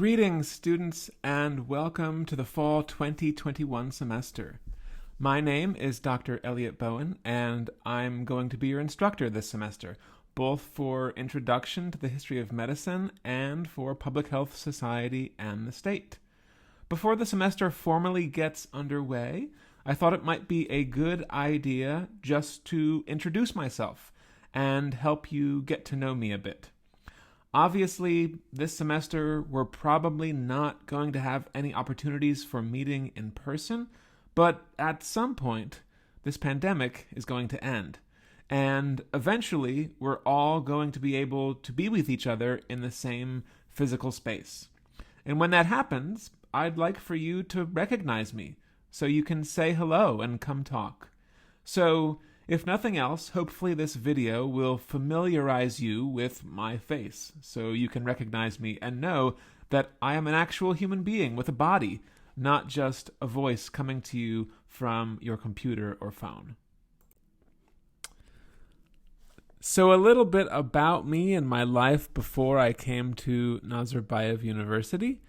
Greetings, students, and welcome to the fall 2021 semester. My name is Dr. Elliot Bowen, and I'm going to be your instructor this semester, both for Introduction to the History of Medicine and for Public Health Society and the state. Before the semester formally gets underway, I thought it might be a good idea just to introduce myself and help you get to know me a bit. Obviously, this semester we're probably not going to have any opportunities for meeting in person, but at some point, this pandemic is going to end. And eventually, we're all going to be able to be with each other in the same physical space. And when that happens, I'd like for you to recognize me so you can say hello and come talk. So, if nothing else, hopefully this video will familiarize you with my face so you can recognize me and know that I am an actual human being with a body, not just a voice coming to you from your computer or phone. So a little bit about me and my life before I came to Nazarbayev University.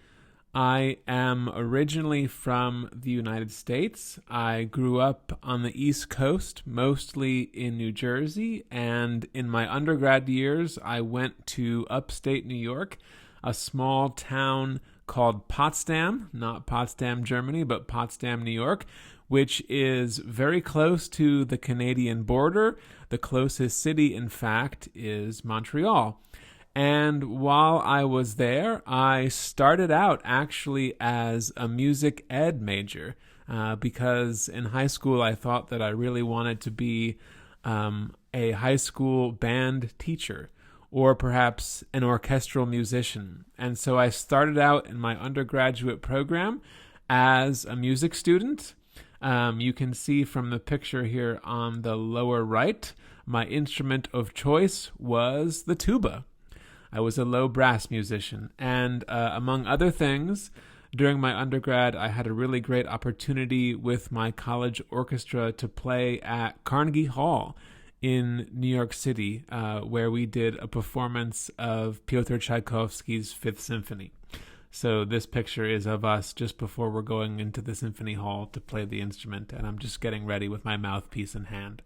I am originally from the United States. I grew up on the East Coast, mostly in New Jersey, and in my undergrad years, I went to upstate New York, a small town called Potsdam, not Potsdam, Germany, but Potsdam, New York, which is very close to the Canadian border. The closest city, in fact, is Montreal. And while I was there, I started out actually as a music ed major because in high school I thought that I really wanted to be a high school band teacher or perhaps an orchestral musician. And so I started out in my undergraduate program as a music student. You can see from the picture here on the lower right, my instrument of choice was the tuba. I was a low brass musician, and among other things, during my undergrad, I had a really great opportunity with my college orchestra to play at Carnegie Hall in New York City, where we did a performance of Pyotr Tchaikovsky's Fifth Symphony. So this picture is of us just before we're going into the symphony hall to play the instrument, and I'm just getting ready with my mouthpiece in hand.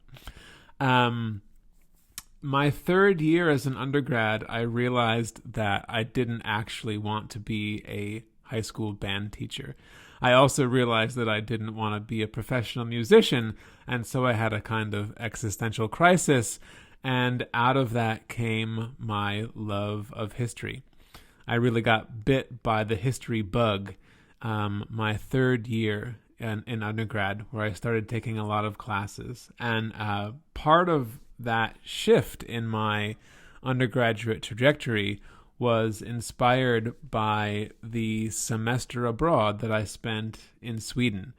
My third year as an undergrad, I realized that I didn't actually want to be a high school band teacher. I also realized that I didn't want to be a professional musician, and so I had a kind of existential crisis, and out of that came my love of history. I really got bit by the history bug my third year in undergrad, where I started taking a lot of classes, and part of that shift in my undergraduate trajectory was inspired by the semester abroad that I spent in Sweden.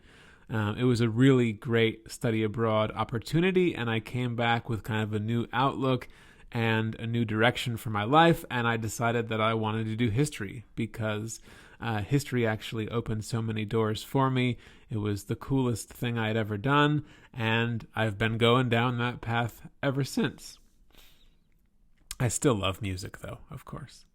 It was a really great study abroad opportunity, and I came back with kind of a new outlook and a new direction for my life, and I decided that I wanted to do history because history actually opened so many doors for me. It was the coolest thing I had ever done, and I've been going down that path ever since. I still love music, though, of course.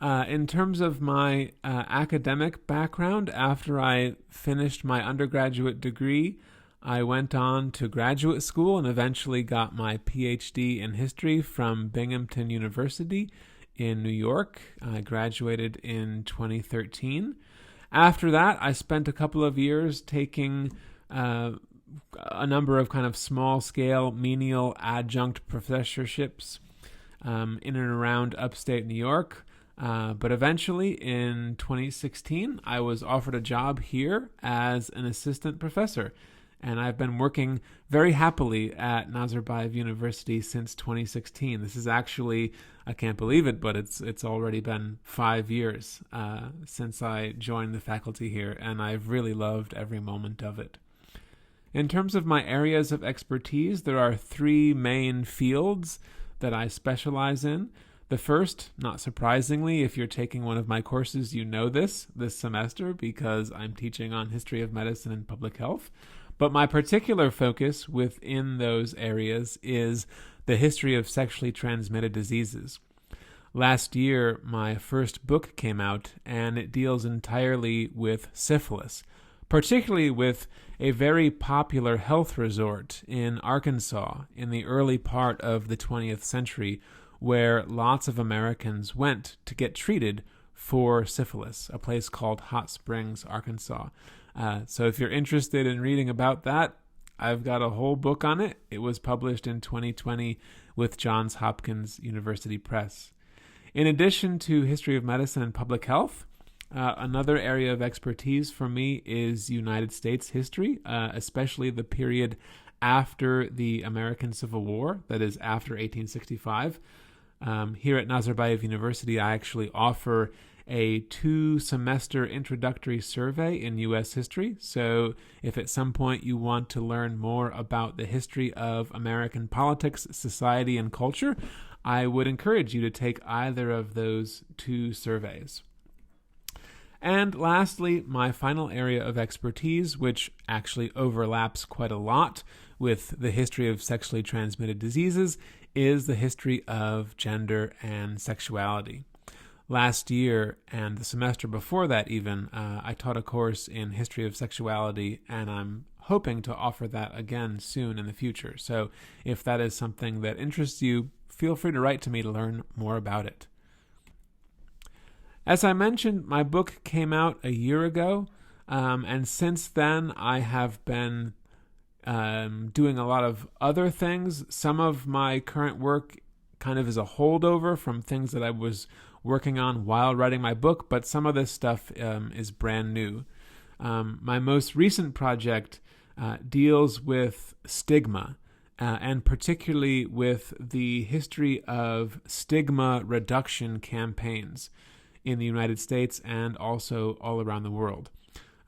In terms of my academic background, after I finished my undergraduate degree, I went on to graduate school and eventually got my PhD in history from Binghamton University in New York. I graduated in 2013. After that, I spent a couple of years taking a number of kind of small-scale menial adjunct professorships in and around upstate New York. But eventually, in 2016, I was offered a job here as an assistant professor. And I've been working very happily at Nazarbayev University since 2016. This is actually, I can't believe it, but it's already been 5 years since I joined the faculty here, and I've really loved every moment of it. In terms of my areas of expertise, there are 3 main fields that I specialize in. The first, not surprisingly, if you're taking one of my courses, you know this semester because I'm teaching on history of medicine and public health. But my particular focus within those areas is the history of sexually transmitted diseases. Last year, my first book came out, and it deals entirely with syphilis, particularly with a very popular health resort in Arkansas in the early part of the 20th century, where lots of Americans went to get treated for syphilis, a place called Hot Springs, Arkansas. So if you're interested in reading about that, I've got a whole book on it. It was published in 2020 with Johns Hopkins University Press. In addition to history of medicine and public health, another area of expertise for me is United States history, especially the period after the American Civil War, that is after 1865. Here at Nazarbayev University, I actually offer a 2-semester introductory survey in U.S. history. So if at some point you want to learn more about the history of American politics, society, and culture, I would encourage you to take either of those 2 surveys. And lastly, my final area of expertise, which actually overlaps quite a lot with the history of sexually transmitted diseases, is the history of gender and sexuality. Last year and the semester before that even, I taught a course in history of sexuality, and I'm hoping to offer that again soon in the future. So if that is something that interests you, feel free to write to me to learn more about it. As I mentioned, my book came out a year ago, and since then I have been doing a lot of other things. Some of my current work kind of is a holdover from things that I was working on while writing my book, but some of this stuff is brand new. My most recent project deals with stigma, and particularly with the history of stigma reduction campaigns in the United States and also all around the world.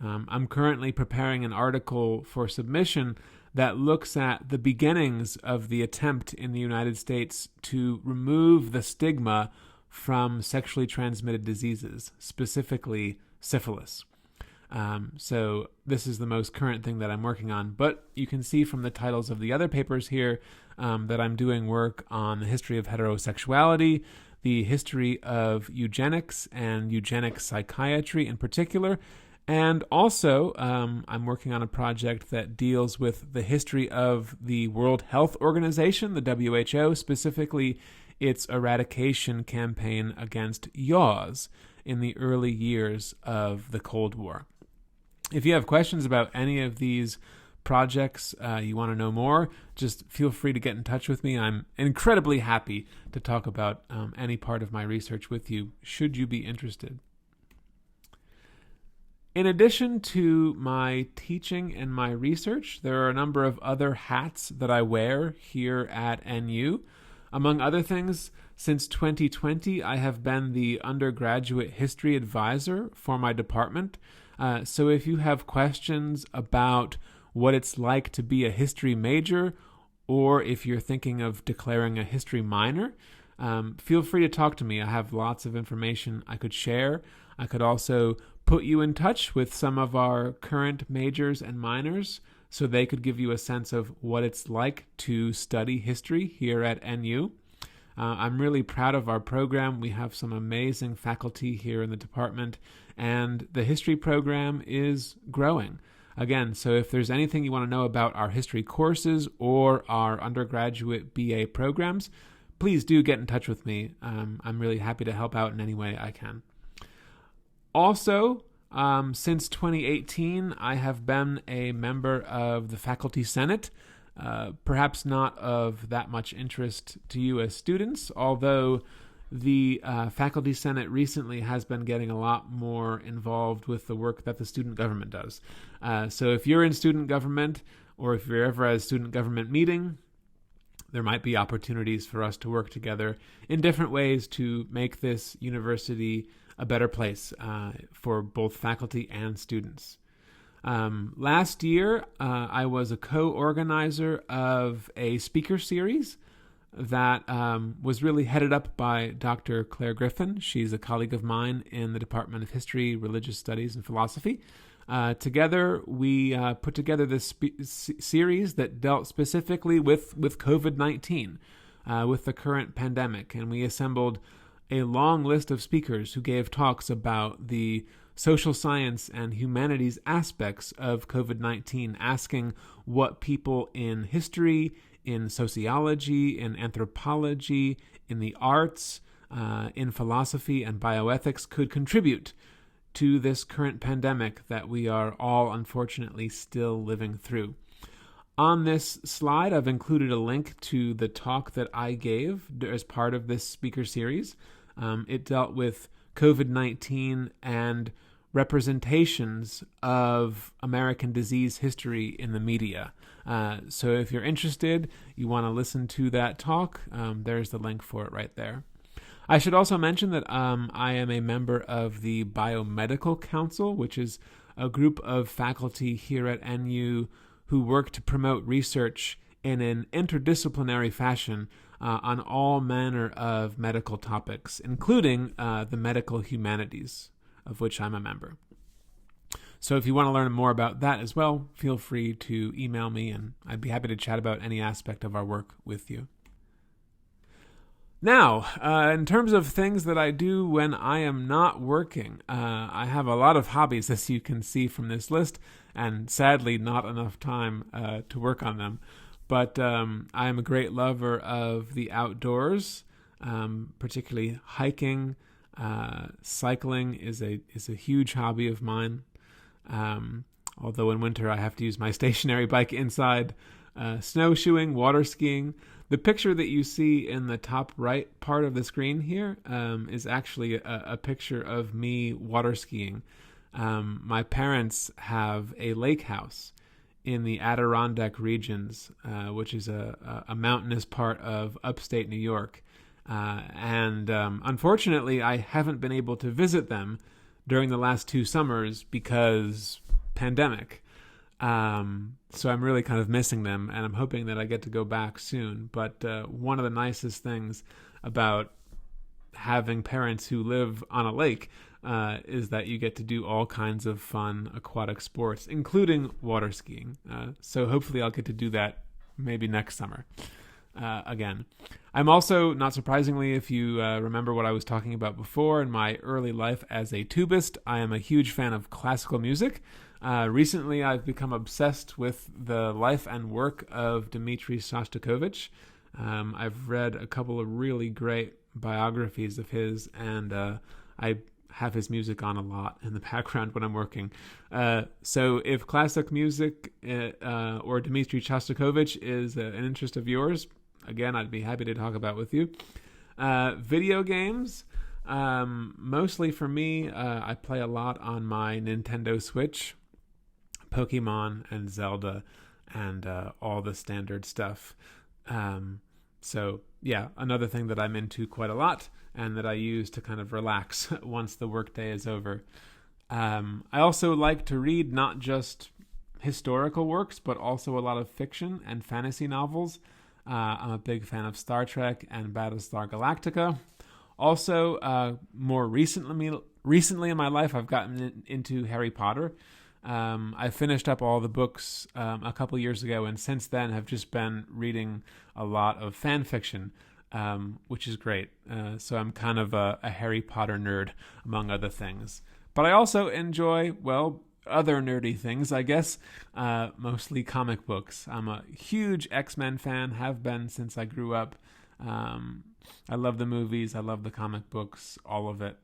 I'm currently preparing an article for submission that looks at the beginnings of the attempt in the United States to remove the stigma from sexually transmitted diseases, specifically syphilis. So this is the most current thing that I'm working on, but you can see from the titles of the other papers here that I'm doing work on the history of heterosexuality, the history of eugenics and eugenic psychiatry in particular, and also I'm working on a project that deals with the history of the World Health Organization, the WHO, specifically its eradication campaign against yaws in the early years of the Cold War. If you have questions about any of these projects, you want to know more, just feel free to get in touch with me. I'm incredibly happy to talk about any part of my research with you, should you be interested. In addition to my teaching and my research, there are a number of other hats that I wear here at NU. Among other things, since 2020, I have been the undergraduate history advisor for my department. So if you have questions about what it's like to be a history major, or if you're thinking of declaring a history minor, feel free to talk to me. I have lots of information I could share. I could also put you in touch with some of our current majors and minors so they could give you a sense of what it's like to study history here at NU. I'm really proud of our program. We have some amazing faculty here in the department, and the history program is growing. Again, so if there's anything you want to know about our history courses or our undergraduate BA programs, please do get in touch with me. I'm really happy to help out in any way I can. Also, since 2018, I have been a member of the Faculty Senate, perhaps not of that much interest to you as students, although the Faculty Senate recently has been getting a lot more involved with the work that the student government does. So if you're in student government, or if you're ever at a student government meeting, there might be opportunities for us to work together in different ways to make this university a better place for both faculty and students. Last year, I was a co-organizer of a speaker series that was really headed up by Dr. Claire Griffin. She's a colleague of mine in the Department of History, Religious Studies, and Philosophy. Together, we put together this series that dealt specifically with COVID-19, with the current pandemic, and we assembled a long list of speakers who gave talks about the social science and humanities aspects of COVID-19, asking what people in history, in sociology, in anthropology, in the arts, in philosophy and bioethics could contribute to this current pandemic that we are all unfortunately still living through. On this slide, I've included a link to the talk that I gave as part of this speaker series. It dealt with COVID-19 and representations of American disease history in the media. So if you're interested, you want to listen to that talk, there's the link for it right there. I should also mention that I am a member of the Biomedical Council, which is a group of faculty here at NU who work to promote research in an interdisciplinary fashion on all manner of medical topics, including the medical humanities, of which I'm a member. So if you want to learn more about that as well, feel free to email me, and I'd be happy to chat about any aspect of our work with you. Now, in terms of things that I do when I am not working, I have a lot of hobbies, as you can see from this list, and sadly not enough time to work on them. But I am a great lover of the outdoors, particularly hiking. Cycling is a huge hobby of mine. Although in winter I have to use my stationary bike inside. Snowshoeing, water skiing. The picture that you see in the top right part of the screen here is actually a picture of me water skiing. My parents have a lake house in the Adirondack regions, which is a mountainous part of upstate New York. And unfortunately, I haven't been able to visit them during the last 2 summers because pandemic. So I'm really kind of missing them, and I'm hoping that I get to go back soon. But one of the nicest things about having parents who live on a lake is that you get to do all kinds of fun aquatic sports, including water skiing. So hopefully I'll get to do that maybe next summer again. I'm also, not surprisingly, if you remember what I was talking about before, in my early life as a tubist, I am a huge fan of classical music. Recently, I've become obsessed with the life and work of Dmitri Shostakovich. I've read a couple of really great biographies of his, and I have his music on a lot in the background when I'm working. So if classic music or Dmitri Shostakovich is an interest of yours, again, I'd be happy to talk about with you. Video games, mostly for me, I play a lot on my Nintendo Switch. Pokemon and Zelda and all the standard stuff. So yeah, another thing that I'm into quite a lot and that I use to kind of relax once the workday is over. I also like to read not just historical works, but also a lot of fiction and fantasy novels. I'm a big fan of Star Trek and Battlestar Galactica. Also, more recently in my life, I've gotten into Harry Potter. I finished up all the books a couple years ago, and since then have just been reading a lot of fan fiction, which is great. So I'm kind of a Harry Potter nerd, among other things. But I also enjoy, well, other nerdy things, I guess, mostly comic books. I'm a huge X-Men fan, have been since I grew up. I love the movies, I love the comic books, all of it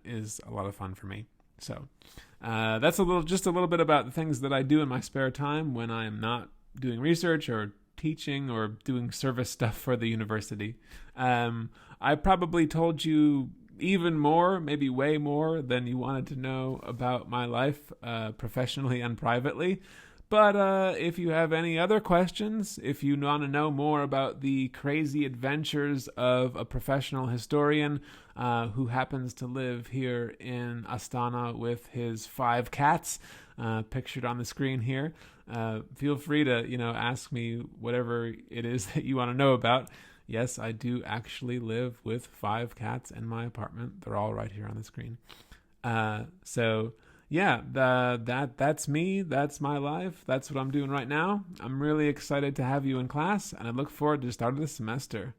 is a lot of fun for me. So that's just a little bit about the things that I do in my spare time when I am not doing research or teaching or doing service stuff for the university. I probably told you even more, maybe way more than you wanted to know about my life professionally and privately. But if you have any other questions, if you want to know more about the crazy adventures of a professional historian who happens to live here in Astana with his 5 cats, pictured on the screen here, feel free to, ask me whatever it is that you want to know about. Yes, I do actually live with 5 cats in my apartment. They're all right here on the screen. So yeah, that's me. That's my life. That's what I'm doing right now. I'm really excited to have you in class, and I look forward to the start of the semester.